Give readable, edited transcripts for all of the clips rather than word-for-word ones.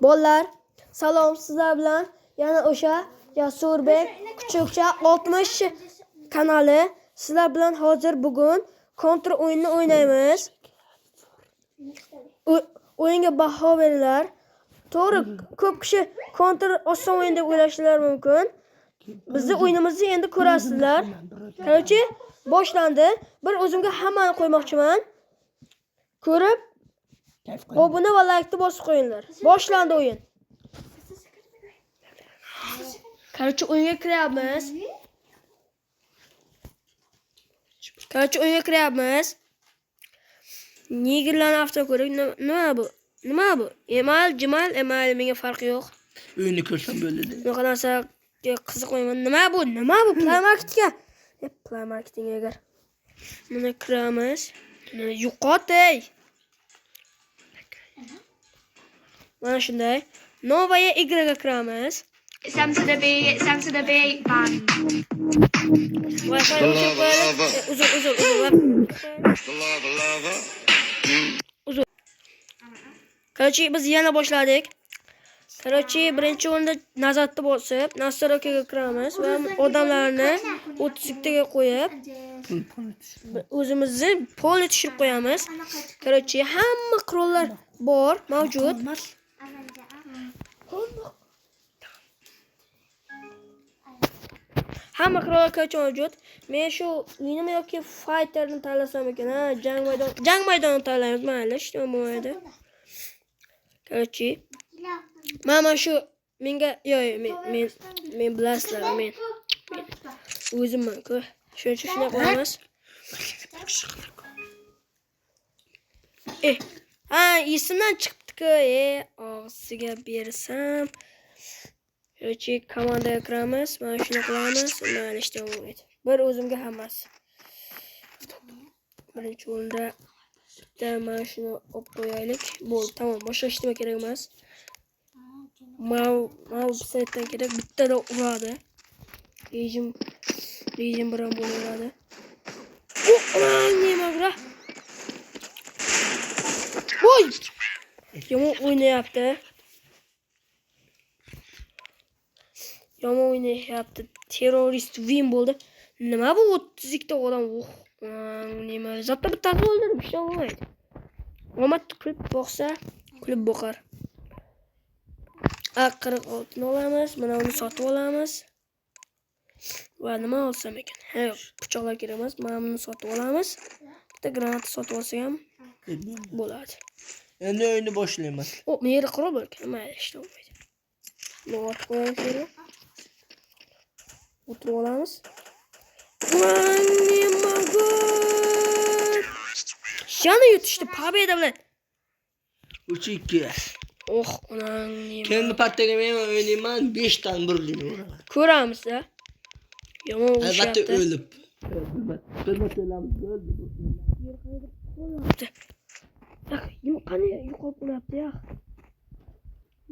Bolalar, salom sizlar bilan yana o'sha Jasurbek Kuchukcha 60 kanali. Sizlar bilan hozir bugun Counter o'yinini o'ynaymiz. O'yinga baho beringlar. To'g'ri, ko'p kishi Counter oson o'yin deb o'ylashlari mumkin. Bizning o'yinimizni endi ko'rasizlar. Qarchi, boshlandi. Bir o'zimga hammani qo'ymoqchiman. Ko'rib, obuna va like'ni bosib qo'yinglar. Boshlandi o'yin. Qarchi, o'yinga kiryapmiz. Nigirlarni avto ko'rik. Nima bu? Emal, menga farqi yo'q. O'yinni ko'rsam bo'ladi. Bunaqa narsa qiziqmayman. Nima bu? Play marketga. Play marketing agar. Mana kiramiz. Yo'qotay. Mana shunday. Novaya igraga kiramiz. It's M to the B, bang. Uzun. Qarchi, biz yana boshladik. Qarchi, birinchi o'rinda nazarda bosib, Nastroykaga kiramiz va odamlarni 30 ga qo'yib, o'zimizni polni tushirib qo'yamiz. Qarchi, hamma qurollar bor, mavjud. Hamma qurollar mavjud. Men shu minimi yoki fighterni tanlasam ekan, ha, jang maydonini tanlaymiz, mayli, hech nima bo'lmaydi. Qarchi, mana shu menga men bilasizlar, men o'zimman-ku. Shunday qilamiz. Esimdan chiqibdi-ku. Og'ziga bersam. Qarchi, komandaga kiramiz. Mana shuni qilamiz. Mayli, hech nima bo'lmaydi. Bir o'zimga hammasi. Birinchi o'rinda mana shuni olib qo'yaylik. Bo'ldi, tamom. Boshqa hech nima kerak emas. Mau saytdan kerak, bittada uradi. Rejim bilan bo'laveradi. Nima bura? Voy! Yomon o'ynayapti. Terrorist win bo'ldi. Nima bu 32 ta odam? Nima? Zapta bittasi o'ldirib, hech nima bo'lmaydi. Omad kulib boqsa, kulib boqar. 46 olamiz, mana uni sotib olamiz. Va nima olsam ekan? Pichoqlar kerak emas, mana buni sotib olamiz. Bitta granata sotib olsak ham bo'ladi. Endi o'yinni boshlaymiz. Meri qurol bor ekan, mayli, hech nima bo'lmaydi. Nima qo'yamiz? O'tirib olamiz. Yana yutishdi, pobeda bilan. 3-2. Onang nima? Kendi partiyaga men o'ynayman, 5 dan burildim. Ko'ramiz-da. Yomon Albatta o'shyapti. o'lib. Albatta o'lamiz. Qani yo'qolib qolyapti-ya.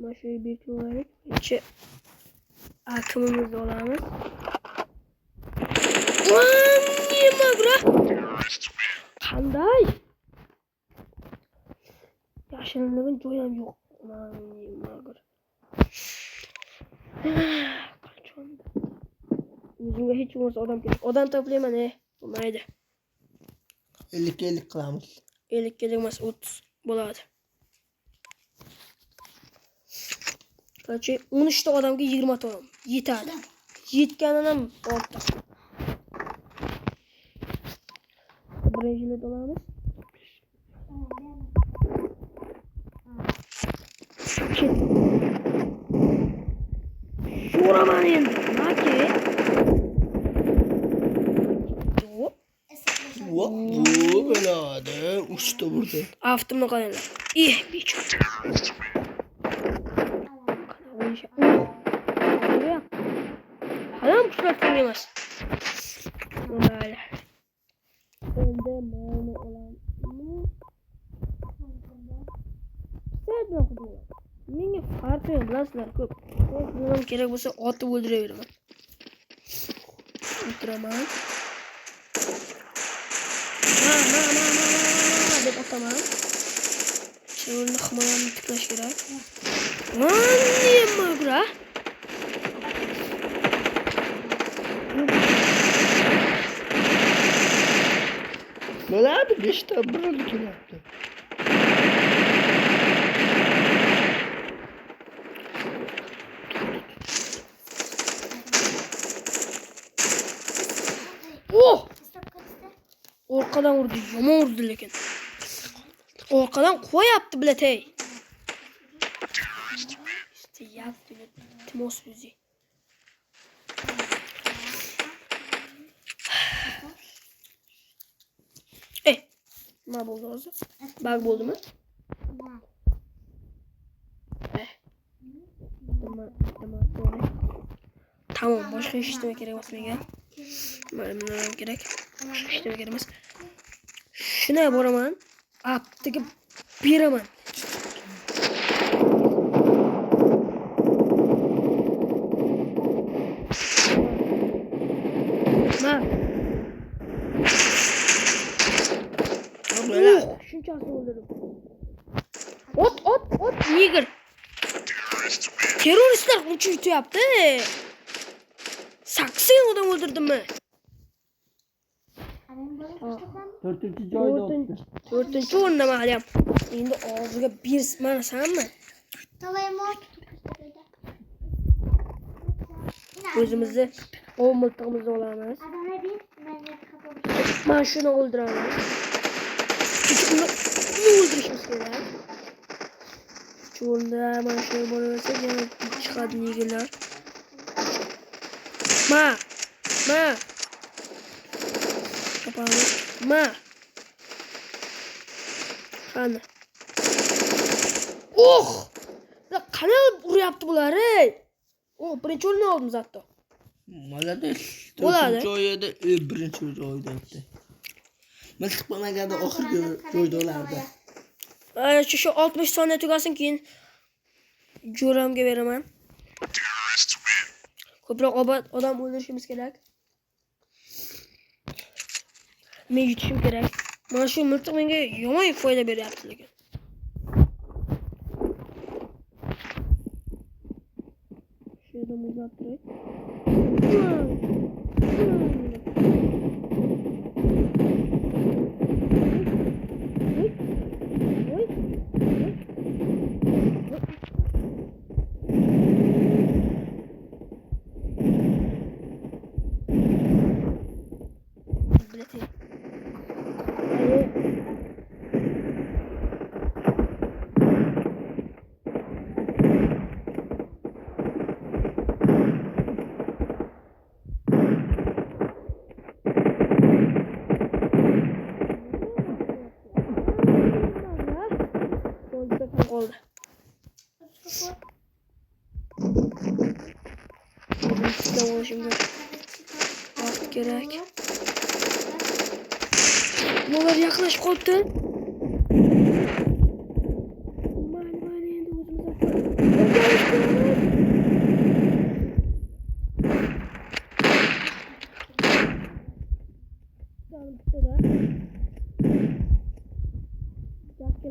Mana shu beklaylik. Kecha akimimizni olamiz. Nima bura? Qanday? Yashirinadigan joy ham yo'q. Nima bura? O'zimga hech bo'lmasa odam kerak. Odam toplayman, bo'lmaydi. 50 qilamiz. 50 emas, 30 bo'ladi. Qarchi, 13 ta odamga 20 ta odam yetadi. Yetganidan ham ortiq. Birinchilik olamiz. So'raman endi. Naki? Bu bo'ladi. 3 ta burada. Avtomni qaranglar. Bechora. Halam kuchlatgan emas. Mayli. Endi mana olamiz. Menga farqi yo'q, bilasizlar, ko'p. Nima kerak bo'lsa otib o'ldiraveraman. O'tiraman. deb ataman. Şöyle himoyamni tiklash kerak. Nima bura? Bo'ladi 5 ta birini kelyapti. Oh! Orqadan urdi, yomon urdi lekin. Orqadan qo'yapti bilet ey. İşte yaptı Timos yüzü. Ne buldu o zaman? Bug buldu mu? Tamam. Tamam, başka iş işlemek gerek basmaya. Böyle gerek. Başka iş işlemek gerekmez. Şuna boraman. Aptaki biraman. Ma. Böyle. Şunchasini o'ldirdim. Ot, nigger. Teröristler uçuş yutyapti. 8 odam o'ldirdim men. 4-chi joyda o'tdi. 4-chi o'rindaman haliyam. Endi og'ziga bir mana sanmi? O'zimizni o'z miltig'imizni olamiz. Mana shuni o'ldiramiz. Uni o'ldirishimiz kerak. Cho'lda mana shu bo'laversa yana chiqadi nigirlar. Ma. Kapamiz. Ma. Qani. Oh! Qani uryapti bular ey. O birinchi o'rinni oldim hatto. Молодец. Bo'ladi. Joyida birinchi joyda o'tdi. Miltiq bo'lmaganda oxirgi joyda olardi. Shu 60 soniya tugasin keyin jo'ramga beraman. Ko'proq odam o'ldirishimiz kerak. Men yutishim kerak. Mana shu miltiq menga yomon foyda beryapti lekin. Shu yerda muzlab turay. Oldu. Tamam şimdi. Bak gerek. Bunlar yaklaşık koptu.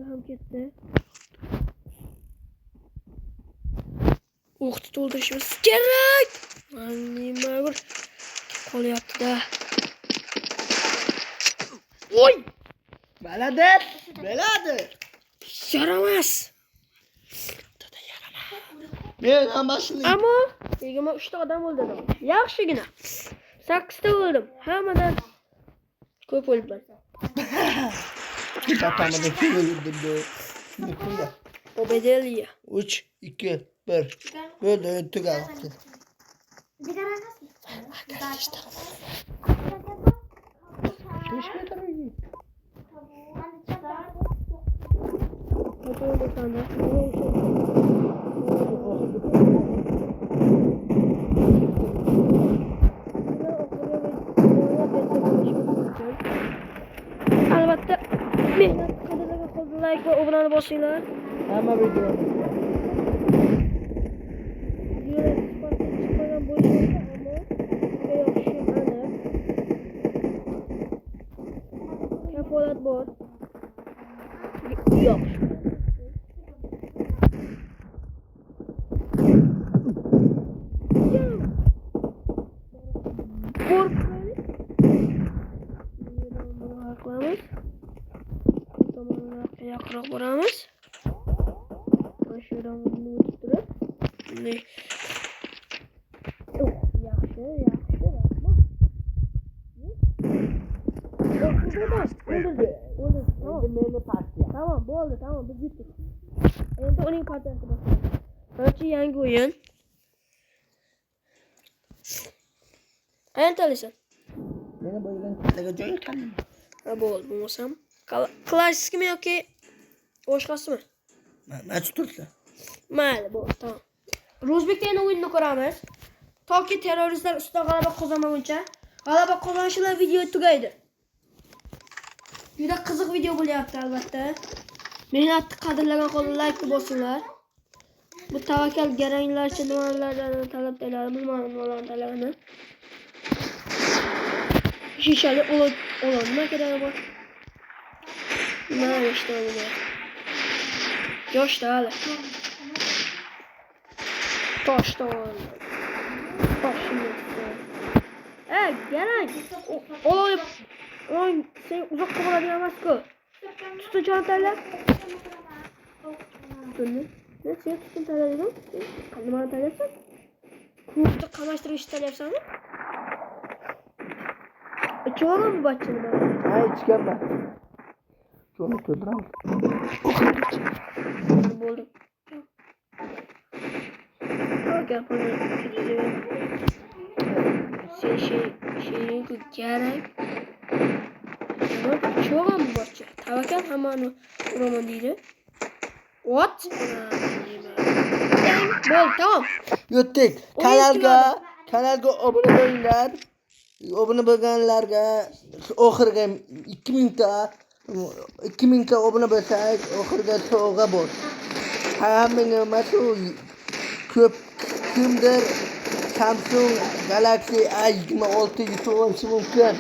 Ham ketdi. O'qni to'ldirishimiz kerak. Nima bir qolyapti-da. Oy! Молодец. Yaramas. Men hammasini. Ammo 23 ta odam o'ldirdim. Yaxshigina. 8 ta o'ldim. Hammadan ko'p o'ldim. Batamada kim öldürdü? Şimdi kimde? Obedeliya. 3, 2, 1. Böyle tügattı. Albatta mehnat qadriga qo'l like va obunani bosinglar. Hamma video. Chiqmagan bo'lishi ammo juda yaxshi aniq. Kafolat bor. Yo'q. Uzoqroq boramiz. Mana shu yerdan o'tib turib. Bunday. Yaxshi, rahmat. O'ldirdi. Endi meni partiya. Tamam, bo'ldi, tamam, biz yutdik. Endi uning partiyasi boshlanadi. Birinchi yangi o'yin. Qayerdan tanlaysan? Meni bo'lgan talaga joying qanday? Ha, bo'ldi, bo'lmasam. Klassikmi yoki boshqasimi? Mana shu tursa. Mayli, bo'ldi, tamam. Ro'zbekda yana o'yinni ko'ramiz. Toki terroristlar ustidan g'alaba qozonmaguncha, g'alaba qozonishlar video tugaydi. Juda qiziq video bo'lyapti albatta. Mehnatni qadrlagan holda like bosinglar. Bu tavakkal garanglarcha nimalardan talab qilarmiz, ma'lumotlarni talabini. Shishali olon nima kerak bor? Mana işte bu. Yoshda hali. Toshda oldi. Toshni. Garang. Olib. Oy, sen uzoqqa boradigan emas-ku. Tutun cho'ntalar. Tutun. Ne sen tutun talaysan? Nimani talaysan? Kurtni qamashtirishni talayapsanmi? Ichvormi bu bachchani? Ha, ichganman. Shuni to'ldiraman. Bo'ldi. Agar buni sen şeyinku garang. Cho'g'am bu bachcha. Tavakkal hammani uraman deydi. What? Bo'ldi, tamam. Yutdik. Kanalga obuna bo'linglar. Obuna bo'lganlarga oxirgi 2000 ta obuna bo'lsak, oxirgi sovg'a bor. Hammaga mashu ko'p kimdir Samsung Galaxy A26 yutib olishi mumkin.